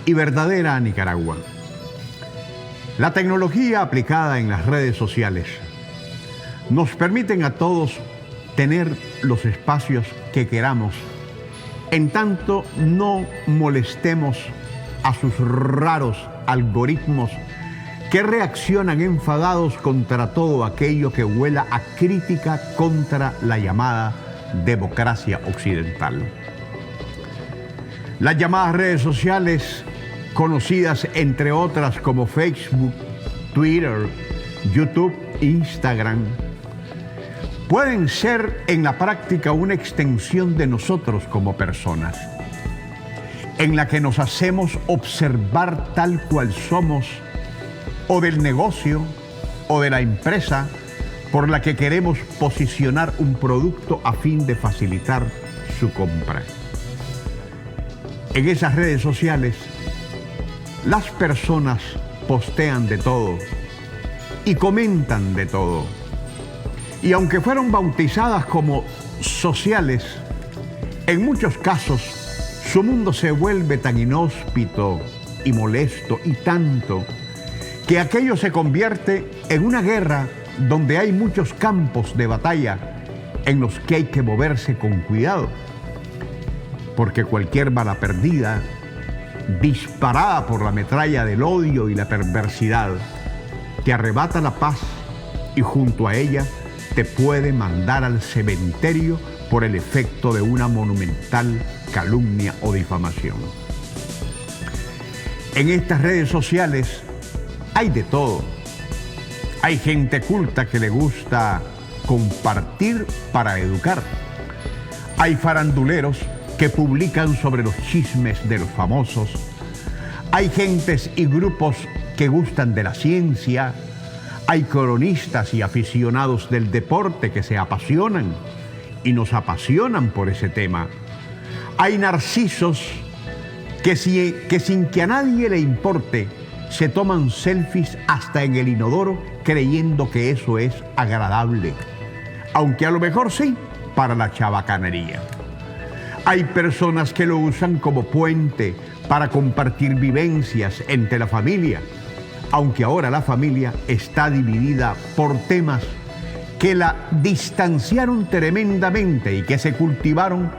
y verdadera Nicaragua. La tecnología aplicada en las redes sociales nos permiten a todos tener los espacios que queramos, en tanto no molestemos a sus raros algoritmos que reaccionan enfadados contra todo aquello que huela a crítica contra la llamada democracia occidental. Las llamadas redes sociales, conocidas entre otras como Facebook, Twitter, YouTube, Instagram, pueden ser en la práctica una extensión de nosotros como personas, en la que nos hacemos observar tal cual somos, o del negocio o de la empresa por la que queremos posicionar un producto a fin de facilitar su compra. En esas redes sociales, las personas postean de todo y comentan de todo. Y aunque fueron bautizadas como sociales, en muchos casos su mundo se vuelve tan inhóspito y molesto y tanto que aquello se convierte en una guerra donde hay muchos campos de batalla en los que hay que moverse con cuidado, porque cualquier bala perdida, disparada por la metralla del odio y la perversidad, te arrebata la paz y junto a ella te puede mandar al cementerio por el efecto de una monumental calumnia o difamación. En estas redes sociales hay de todo. Hay gente culta que le gusta compartir para educar. Hay faranduleros que publican sobre los chismes de los famosos. Hay gentes y grupos que gustan de la ciencia. Hay cronistas y aficionados del deporte que se apasionan y nos apasionan por ese tema. Hay narcisos que sin que a nadie le importe, se toman selfies hasta en el inodoro creyendo que eso es agradable, aunque a lo mejor sí, para la chabacanería. Hay personas que lo usan como puente para compartir vivencias entre la familia, aunque ahora la familia está dividida por temas que la distanciaron tremendamente y que se cultivaron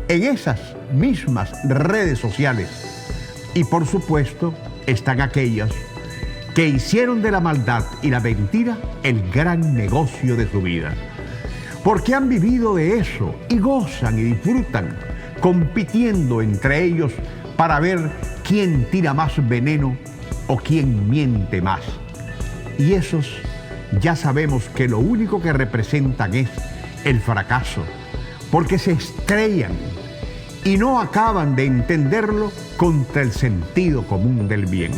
en esas mismas redes sociales. Y por supuesto, están aquellas que hicieron de la maldad y la mentira el gran negocio de su vida. Porque han vivido de eso y gozan y disfrutan, compitiendo entre ellos para ver quién tira más veneno o quién miente más. Y esos ya sabemos que lo único que representan es el fracaso, porque se estrellan y no acaban de entenderlo contra el sentido común del bien.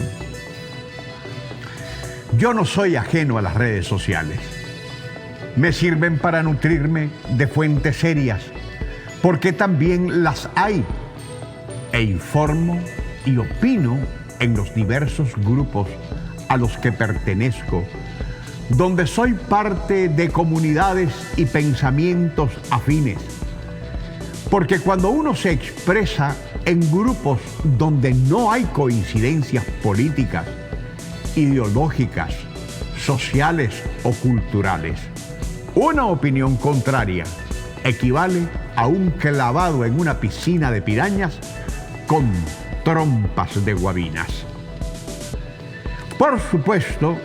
Yo no soy ajeno a las redes sociales. Me sirven para nutrirme de fuentes serias, porque también las hay. E informo y opino en los diversos grupos a los que pertenezco, donde soy parte de comunidades y pensamientos afines. Porque cuando uno se expresa en grupos donde no hay coincidencias políticas, ideológicas, sociales o culturales, una opinión contraria equivale a un clavado en una piscina de pirañas con trompas de guabinas. Por supuesto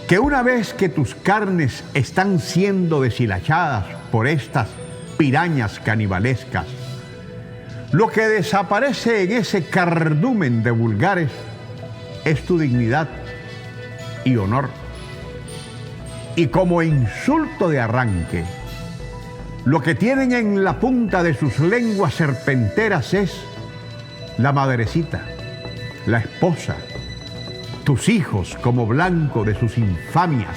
que una vez que tus carnes están siendo deshilachadas por estas pirañas canibalescas, lo que desaparece en ese cardumen de vulgares es tu dignidad y honor. Y como insulto de arranque, lo que tienen en la punta de sus lenguas serpenteras es la madrecita, la esposa, tus hijos como blanco de sus infamias,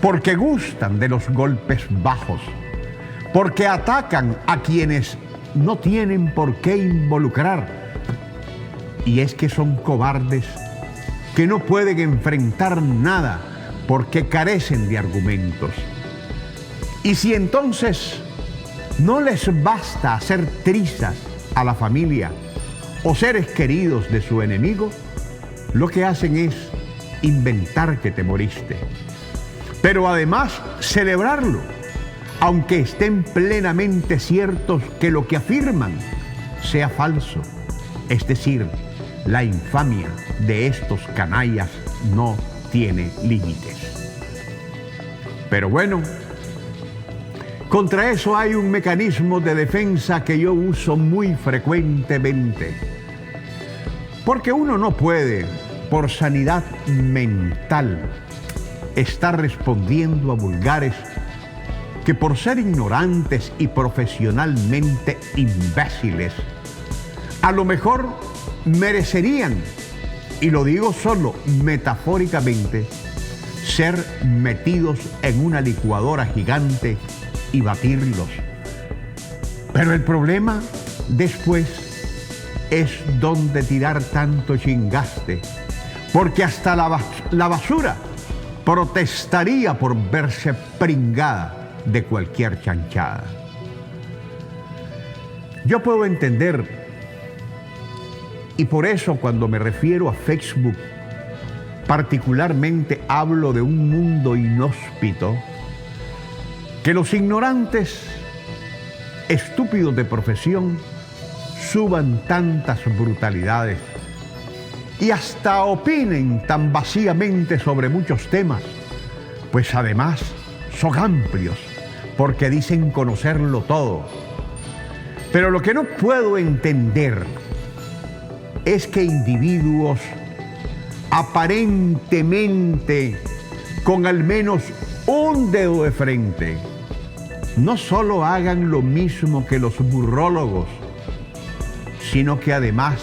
porque gustan de los golpes bajos, porque atacan a quienes no tienen por qué involucrar. Y es que son cobardes que no pueden enfrentar nada porque carecen de argumentos. Y si entonces no les basta hacer trizas a la familia o seres queridos de su enemigo, lo que hacen es inventar que te moriste, pero además celebrarlo, aunque estén plenamente ciertos que lo que afirman sea falso. Es decir, la infamia de estos canallas no tiene límites. Pero bueno, contra eso hay un mecanismo de defensa que yo uso muy frecuentemente. Porque uno no puede, por sanidad mental, estar respondiendo a vulgares que por ser ignorantes y profesionalmente imbéciles, a lo mejor merecerían, y lo digo solo metafóricamente, ser metidos en una licuadora gigante y batirlos. Pero el problema después es dónde tirar tanto chingaste, porque hasta la basura protestaría por verse pringada de cualquier chanchada. Yo puedo entender, y por eso cuando me refiero a Facebook, particularmente hablo de un mundo inhóspito, que los ignorantes, estúpidos de profesión, suban tantas brutalidades y hasta opinen tan vacíamente sobre muchos temas, pues además son amplios, porque dicen conocerlo todo. Pero lo que no puedo entender es que individuos aparentemente con al menos un dedo de frente no solo hagan lo mismo que los burrólogos, sino que además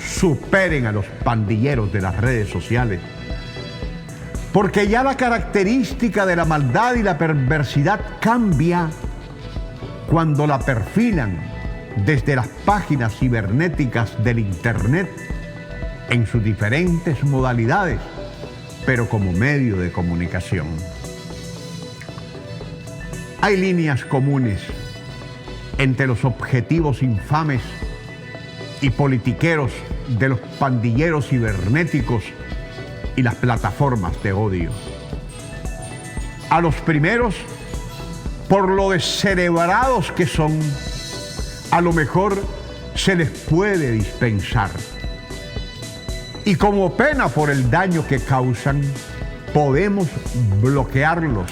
superen a los pandilleros de las redes sociales. Porque ya la característica de la maldad y la perversidad cambia cuando la perfilan desde las páginas cibernéticas del Internet en sus diferentes modalidades, pero como medio de comunicación. Hay líneas comunes entre los objetivos infames y politiqueros de los pandilleros cibernéticos y las plataformas de odio. A los primeros, por lo descerebrados que son, a lo mejor se les puede dispensar. Y como pena por el daño que causan, podemos bloquearlos.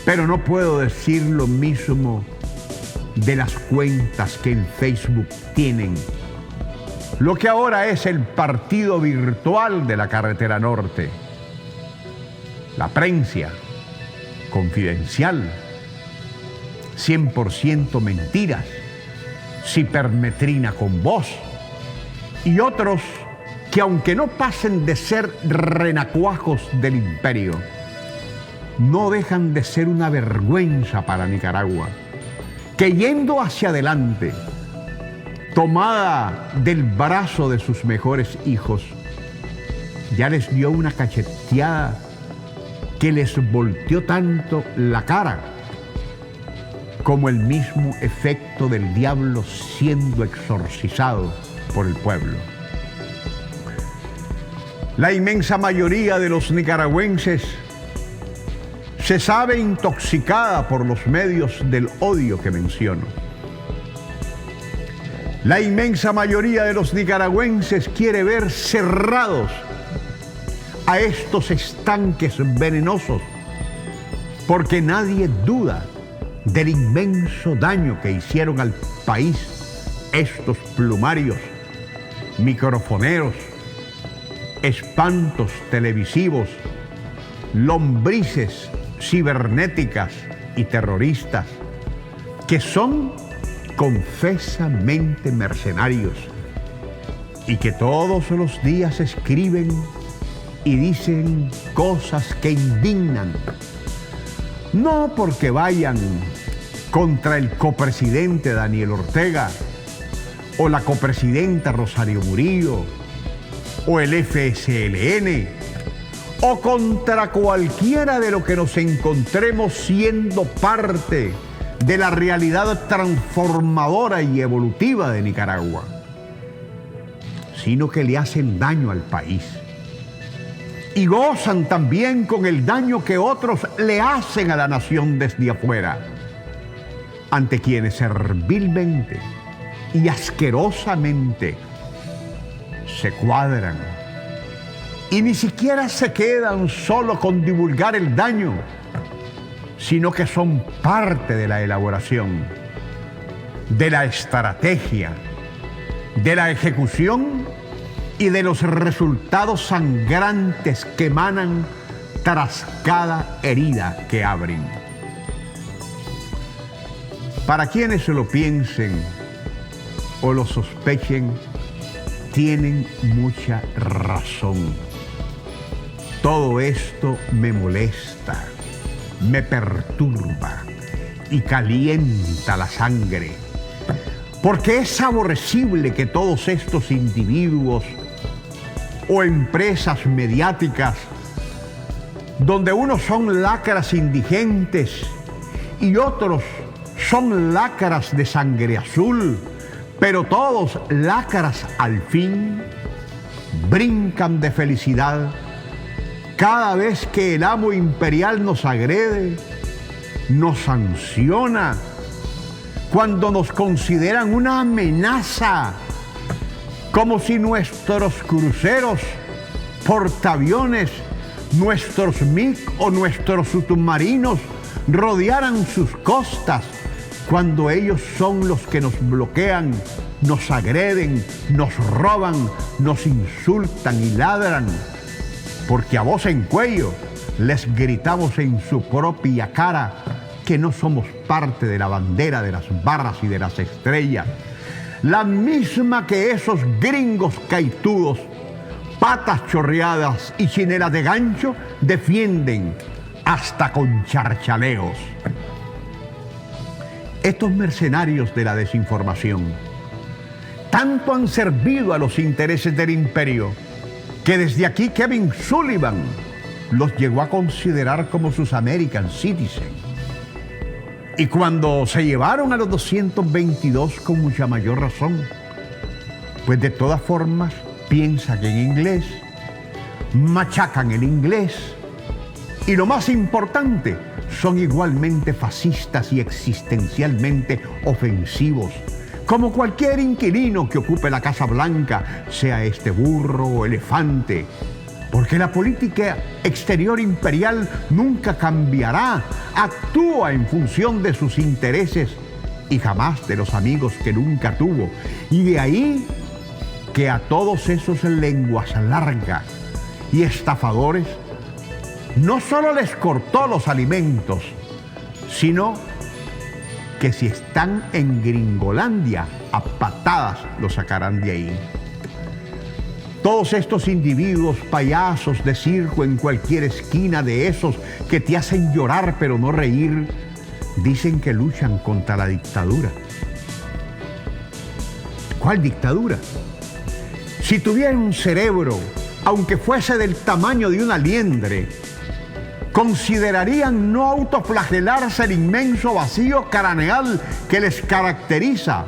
Pero no puedo decir lo mismo de las cuentas que en Facebook tienen lo que ahora es el partido virtual de la carretera norte, la prensa confidencial, 100% mentiras, cipermetrina con voz, y otros que aunque no pasen de ser renacuajos del imperio, no dejan de ser una vergüenza para Nicaragua, que yendo hacia adelante, tomada del brazo de sus mejores hijos, ya les dio una cacheteada que les volteó tanto la cara como el mismo efecto del diablo siendo exorcizado por el pueblo. La inmensa mayoría de los nicaragüenses se sabe intoxicada por los medios del odio que menciono. La inmensa mayoría de los nicaragüenses quiere ver cerrados a estos estanques venenosos, porque nadie duda del inmenso daño que hicieron al país estos plumarios, microfoneros, espantos televisivos, lombrices cibernéticas y terroristas, que son confesamente mercenarios y que todos los días escriben y dicen cosas que indignan, no porque vayan contra el copresidente Daniel Ortega o la copresidenta Rosario Murillo o el FSLN o contra cualquiera de lo que nos encontremos siendo parte de la realidad transformadora y evolutiva de Nicaragua, sino que le hacen daño al país. Y gozan también con el daño que otros le hacen a la nación desde afuera, ante quienes servilmente y asquerosamente se cuadran. Y ni siquiera se quedan solo con divulgar el daño, sino que son parte de la elaboración, de la estrategia, de la ejecución y de los resultados sangrantes que emanan tras cada herida que abren. Para quienes lo piensen o lo sospechen, tienen mucha razón. Todo esto me molesta, me perturba y calienta la sangre, porque es aborrecible que todos estos individuos o empresas mediáticas, donde unos son lacras indigentes y otros son lacras de sangre azul, pero todos lacras al fin, brincan de felicidad cada vez que el amo imperial nos agrede, nos sanciona, cuando nos consideran una amenaza, como si nuestros cruceros, portaaviones, nuestros MiG o nuestros submarinos rodearan sus costas, cuando ellos son los que nos bloquean, nos agreden, nos roban, nos insultan y ladran, porque a voz en cuello les gritamos en su propia cara que no somos parte de la bandera de las barras y de las estrellas, la misma que esos gringos caitudos, patas chorreadas y chinelas de gancho, defienden hasta con charchaleos. Estos mercenarios de la desinformación tanto han servido a los intereses del imperio que desde aquí Kevin Sullivan los llegó a considerar como sus American Citizens. Y cuando se llevaron a los 222 con mucha mayor razón, pues de todas formas piensan en inglés, machacan el inglés y lo más importante, son igualmente fascistas y existencialmente ofensivos, como cualquier inquilino que ocupe la Casa Blanca, sea este burro o elefante, porque la política exterior imperial nunca cambiará, actúa en función de sus intereses y jamás de los amigos que nunca tuvo. Y de ahí que a todos esos lenguas largas y estafadores no solo les cortó los alimentos, sino que si están en Gringolandia, a patadas los sacarán de ahí. Todos estos individuos payasos de circo en cualquier esquina, de esos que te hacen llorar pero no reír, dicen que luchan contra la dictadura. ¿Cuál dictadura? Si tuvieran un cerebro, aunque fuese del tamaño de una liendre, considerarían no autoflagelarse el inmenso vacío craneal que les caracteriza,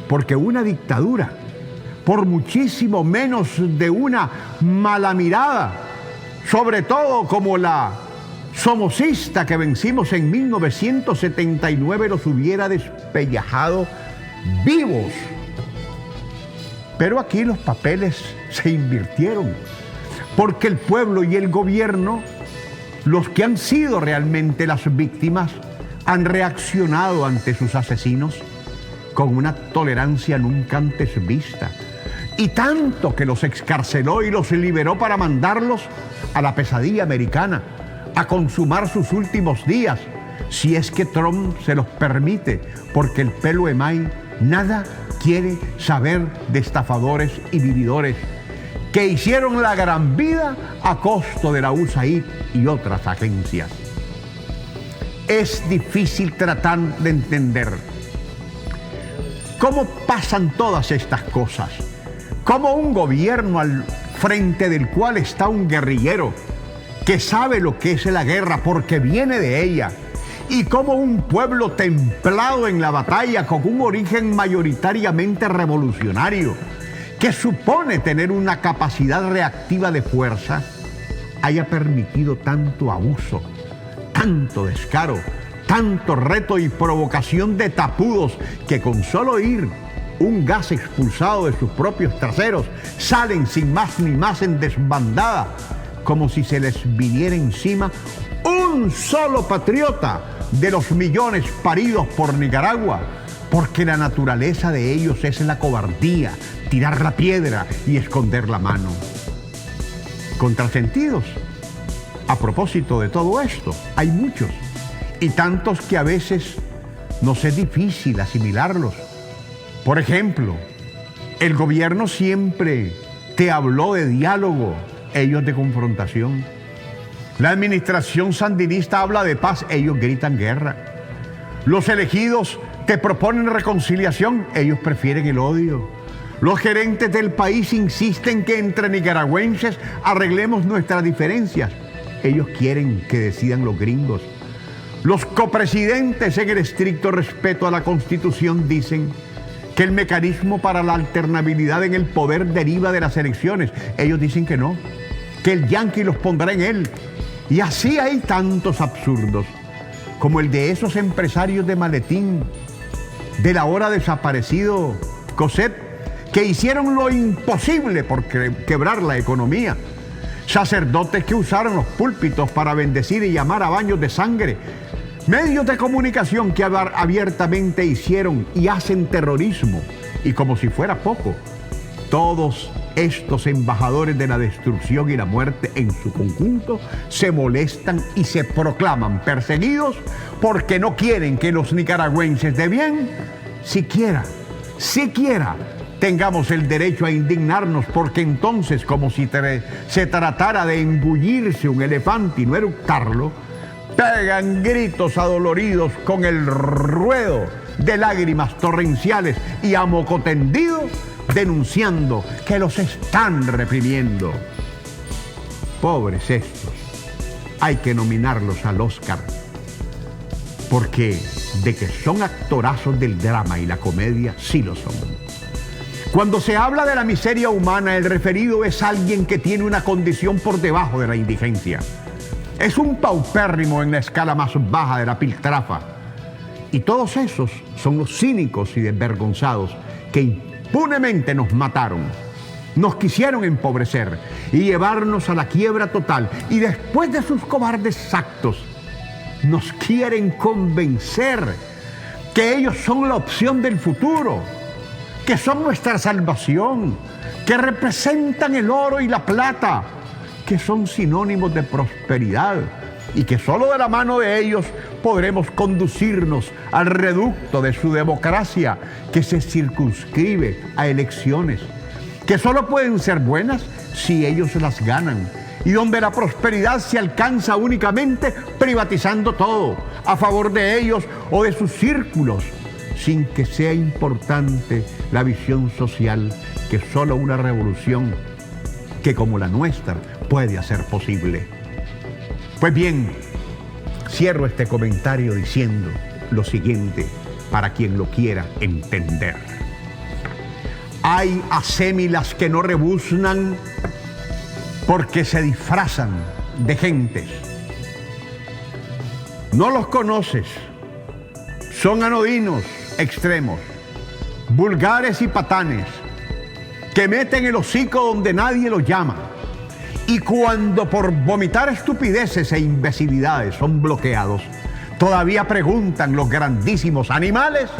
porque una dictadura, por muchísimo menos de una mala mirada, sobre todo como la somocista que vencimos en 1979, los hubiera despellejado vivos. Pero aquí los papeles se invirtieron, porque el pueblo y el gobierno, los que han sido realmente las víctimas, han reaccionado ante sus asesinos con una tolerancia nunca antes vista. Y tanto que los excarceló y los liberó para mandarlos a la pesadilla americana, a consumar sus últimos días, si es que Trump se los permite, porque el pelo emay nada quiere saber de estafadores y vividores que hicieron la gran vida a costo de la USAID y otras agencias. Es difícil tratar de entender cómo pasan todas estas cosas, cómo un gobierno al frente del cual está un guerrillero que sabe lo que es la guerra porque viene de ella, y cómo un pueblo templado en la batalla con un origen mayoritariamente revolucionario, que supone tener una capacidad reactiva de fuerza, haya permitido tanto abuso, tanto descaro, tanto reto y provocación de tapudos que con solo oír un gas expulsado de sus propios traseros salen sin más ni más en desbandada, como si se les viniera encima un solo patriota de los millones paridos por Nicaragua, porque la naturaleza de ellos es la cobardía, tirar la piedra y esconder la mano. Contrasentidos. A propósito de todo esto, hay muchos, y tantos que a veces nos es difícil asimilarlos. Por ejemplo, el gobierno siempre te habló de diálogo, ellos de confrontación. La administración sandinista habla de paz, ellos gritan guerra. Los elegidos te proponen reconciliación, ellos prefieren el odio. Los gerentes del país insisten que entre nicaragüenses arreglemos nuestras diferencias, ellos quieren que decidan los gringos. Los copresidentes, en el estricto respeto a la Constitución, dicen que el mecanismo para la alternabilidad en el poder deriva de las elecciones. Ellos dicen que no, que el yanqui los pondrá en él. Y así hay tantos absurdos, como el de esos empresarios de maletín, del ahora desaparecido Cosset, que hicieron lo imposible por quebrar la economía. Sacerdotes que usaron los púlpitos para bendecir y llamar a baños de sangre. Medios de comunicación que abiertamente hicieron y hacen terrorismo. Y como si fuera poco, todos estos embajadores de la destrucción y la muerte en su conjunto se molestan y se proclaman perseguidos porque no quieren que los nicaragüenses de bien siquiera tengamos el derecho a indignarnos, porque entonces, como si se tratara de engullirse un elefante y no eructarlo, pegan gritos adoloridos con el ruedo de lágrimas torrenciales y a moco tendido, denunciando que los están reprimiendo. Pobres estos, hay que nominarlos al Oscar, porque de que son actorazos del drama y la comedia, sí lo son. Cuando se habla de la miseria humana, el referido es alguien que tiene una condición por debajo de la indigencia. Es un paupérrimo en la escala más baja de la piltrafa. Y todos esos son los cínicos y desvergonzados que impunemente nos mataron, nos quisieron empobrecer y llevarnos a la quiebra total. Y después de sus cobardes actos, nos quieren convencer que ellos son la opción del futuro, que son nuestra salvación, que representan el oro y la plata, que son sinónimos de prosperidad y que solo de la mano de ellos podremos conducirnos al reducto de su democracia, que se circunscribe a elecciones, que solo pueden ser buenas si ellos las ganan, y donde la prosperidad se alcanza únicamente privatizando todo a favor de ellos o de sus círculos, sin que sea importante la visión social que solo una revolución que como la nuestra puede hacer posible. Pues bien, cierro este comentario diciendo lo siguiente para quien lo quiera entender. Hay asémilas que no rebuznan porque se disfrazan de gentes. No los conoces, son anodinos extremos, vulgares y patanes, que meten el hocico donde nadie los llama, y cuando por vomitar estupideces e imbecilidades son bloqueados, todavía preguntan los grandísimos animales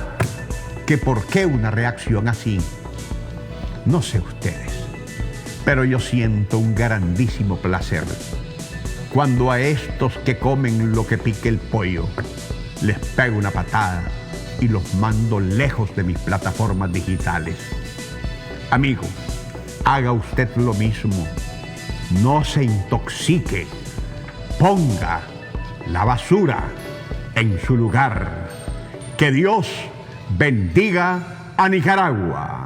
que por qué una reacción así. No sé ustedes, pero yo siento un grandísimo placer cuando a estos que comen lo que pique el pollo les pego una patada y los mando lejos de mis plataformas digitales. Amigo, haga usted lo mismo. No se intoxique. Ponga la basura en su lugar. Que Dios bendiga a Nicaragua.